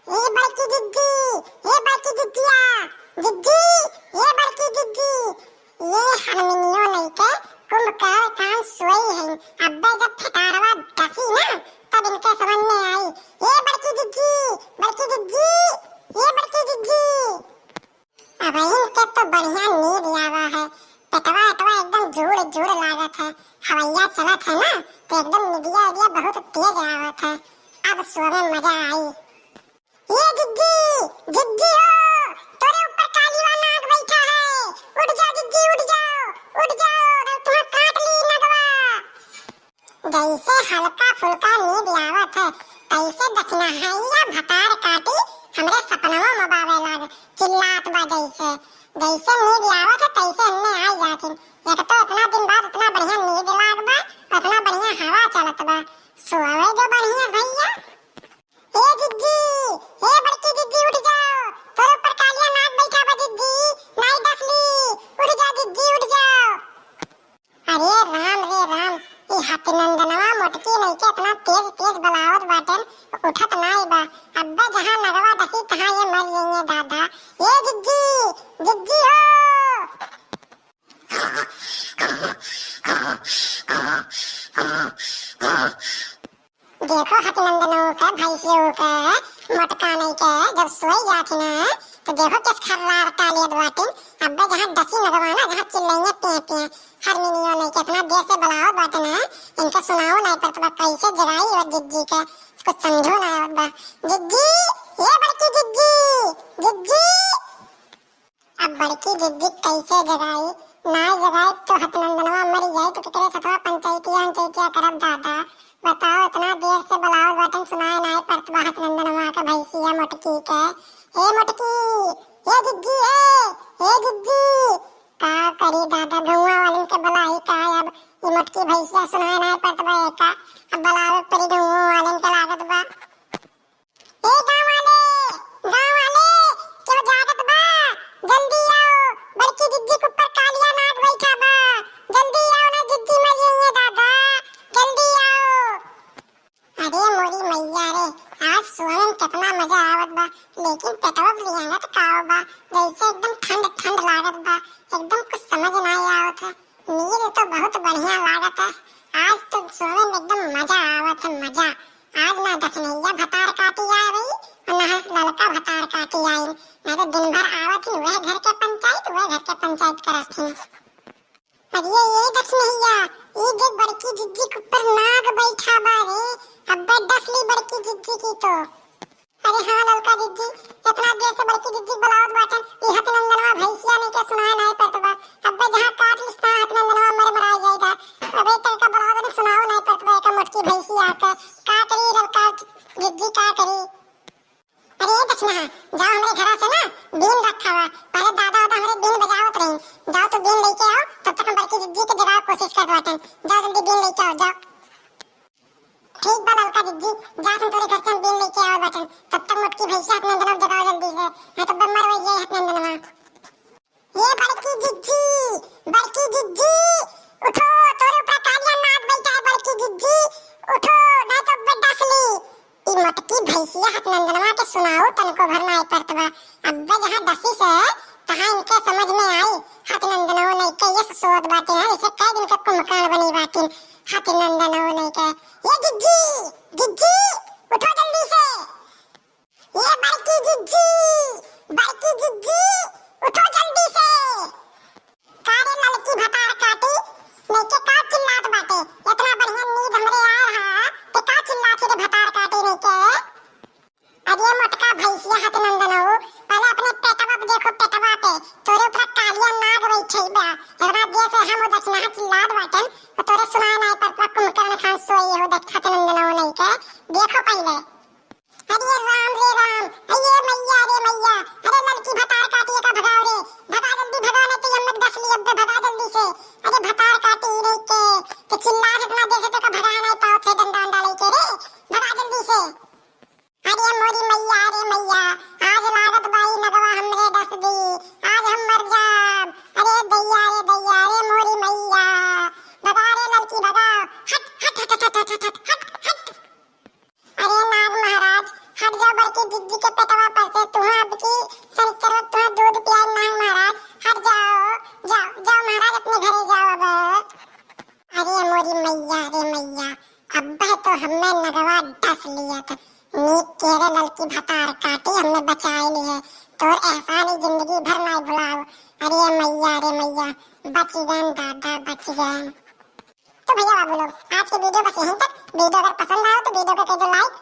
ये बड़की जिद्दी, ये बड़की जिद्दिया, जिद्दी, ये बड़की जिद्दी, ये हरमिनियो नहीं के कुंभकर्ण कान सोई है। अब्बे जब फटारवा डसी ना तब इनके समझ में आई, ये बड़की जिद्दी, बड़की जिद्दी, ये बड़की जिद्दी। अब इनके तो बढ़िया नींद आवा है, पेटवा एटवा एकदम जोड़ जोड़ लागत है। हवैया चलत है ना तो एकदम निदिया उदिया बहुत तेज आवत है। अब सोने में मजा आई। ये जिद्दी, जिद्दी हो, तेरे ऊपर कालीवा नाग बैठा है, उठ जा जिद्दी, उठ जाओ, उठ जाओ, नहीं तुम्हें काट ली नगवा। जैसे हल्का फुल्का नींद आवत है तैसे दक्षिणा हैया भतार काटी हमरे सपनवा में बावे लाग चिल्लात बा। जैसे जैसे नींद आवत है तैसे अन्ने आई जातिन। एक तो इतना दिन बाद इतना बढ़िया नींद लाग बा, इतना बढ़िया हवा चलत बा, सोवे जो बढ़िया भैया। ए जिद्दी, ए बड़की जिद्दी उठ जाओ, तेरे ऊपर कालिया नाग बैठा बा जिद्दी, नहीं डसली, उठ जा जिद्दी, उठ जाओ। अरे राम रे राम, ये हतिनंदनवा मोटकी नहीं के इतना तेज तेज बलावत बाटन उठत नहीं बा। अब्बे जहां नगवा डसी तहां ये मर जाइए दादा। ये जिद्दी, जिद्दी हो। देखो हतिनंदनों का भैंसियों का मोटका नहीं के जब सोई जाती ना तो देखो किस खर्रार टालियत बाटिन। अब्बे जहां डसी नगवाना जहां चिल्लाइए पिए पिए हरमिनियो नहीं के इतना देर से बुलाओ बाटे ना इनका सुनाओ नहीं पर तुम्हें कैसे जगाई और जिद्दी के कुछ समझो ना बा। जिद्दी, ये बड़की जिद्दी, जिद्दी। अब बड़की जिद्दी कैसे जगाई ना जगाई तो हतिनंदनवा मर जाए तो कितने सतवा पंचायतिया करब दादा। बताओ इतना देर से बुलाओ बटन सुनाए नहीं पड़त बा हतिनंदनवा का भैंसिया मोटकी के। ए मोटकी, ये जिद्दी है, ये जिद्दी। का करी दादा गौवा वालन के बुलाई का अब ये मोटकी भैंसिया सुनाए नहीं पड़त बा एका। अब बुलावे परी गौवा वालन के लागत बा। ए गांव वाले क्यों जागत बा, जल्दी आओ, बड़की जिद्दी के ऊपर कालिया नाग बैठा बा, जल्दी आओ ना जिद्दी मर जाइए दादा, जल्दी आओ। अरे मोरी मैया रे, आज सोने में कितना मजा आवत बा, लेकिन पेटवा लियाना तो काव बा, जैसे एकदम ठंड ठंड लागत बा, एकदम कुछ समझ नहीं आवत है। नींद तो बहुत बढ़िया लागत है, आज तो सोने में एकदम मजा आवत है, मजा। आज ना दक्षिणैया भतार काटी आए रही और ना ललका भतार काटी आई, मैं तो दिन भर आवत ही वह घर के पंचायत करत थी। अरे ये दक्षिणैया, ये जो बड़की जिद्दी के ऊपर नाग बैठा बा रे, अब्बे डसली बड़की जिद्दी की तो। अरे हाँ ललका जिद्दी, इतना देर से बड़की जिद्दी बुलावत बाटन, ये हतिनंदनवा भैंसिया नहीं के सुनाए नहीं पड़त बा। अब्बे जहां काट लिस्ता हतिनंदनवा मराई जाएगा। अबे तेरे बुलावत सुनाओ नहीं पड़त बा का मोटकी भैंसिया के। का करी ललका जिद्दी का करी। अरे दक्षिणा जाओ हमारे घर से ना बीन रखा हुआ, पहले दादा हमारे बीन बजावत रही, जाओ तो बीन लेके आओ, तब तक हम बड़की जिद्दी के जगाव कोशिश कर बाटन। जाओ जल्दी बीन लेके आओ, जाओ। ठीक बा ललका जिद्दी, जा तुम तोरे घर से बीन लेके आओ बटन, तब तक मोटकी भैंसिया हतिनंदनवा जगाओ जल्दी से, नहीं तो मर वही जाए हतिनंदनवा। ये बड़की जिद्दी, बड़की जिद्दी उठो, तोरे ऊपर कालिया नाग बैठा है बड़की जिद्दी, उठो नहीं तो बड्डा सली। ये मोटकी भैंसिया हतिनंदनवा के सुनाओ तनको भर नहीं पड़त बा। अब्बे जहां डसी से तहां इनके समझ में आई हतिनंदनवा नहीं के ये सोच बाटे है, इसे कई दिन के कुंभकर्ण बनी बाटिन हतिनंदनवा नहीं के। ये जिद्दी, जिद्दी उठो जल्दी से, ये बड़की जिद्दी, बड़की जिद्दी उठो जल्दी से। कारे ललकी भतार काटी नहीं के का चिल्लात बाटे, इतना बढ़िया नींद हमरे आ रहा ते का चिल्लात रे भतार काटी नहीं के। अरे मोटका भैंसिया हतिनंदनवा पहले अपने पेटवा पे देखो, पेटवा पे तोरे ऊपर कालिया नाग बैठे बा, इतना देर से हम दक्षिणा चिल्लात बाटन तो तोरे सुनाए नहीं पड़त कुंभकर्ण खान सोई हो हतिनंदनवा नहीं के। देखो पहले। अरे राम रे राम, अरे मैया रे मैया, अरे ललकी भतार काटी का भगाओ रे, भगा जल्दी भगा नहीं तो यम्मत डसली अब्बे भगा जल्दी से। अरे भतार काटी नहीं के तो चिल्ला इतना देर से तो का भगा नहीं पाओ थे डंडा लेके रे, भगा जल्दी से। अरे मोरी मैया रे मैया, आज लड़की जिज्जी के पेटवा पर से तुहा अब की सनिचरो तुहा दूध पियाई ना महाराज, हट जाओ जाओ जाओ महाराज अपने घरे जाओ अब। अरे मोरी मैया रे मैया, अब्बे तो हमें नगवा डस लिया था, नीक केरे लड़की भतार काटी हमने बचाई ली है, तो एहसान ही जिंदगी भर ना भुलाओ। अरे मैया रे मैया, बच गए दादा बच गए। तो भैया बाबू लोग आज की वीडियो बस यहीं तक। वीडियो अगर पसंद आए तो वीडियो को कर दो लाइक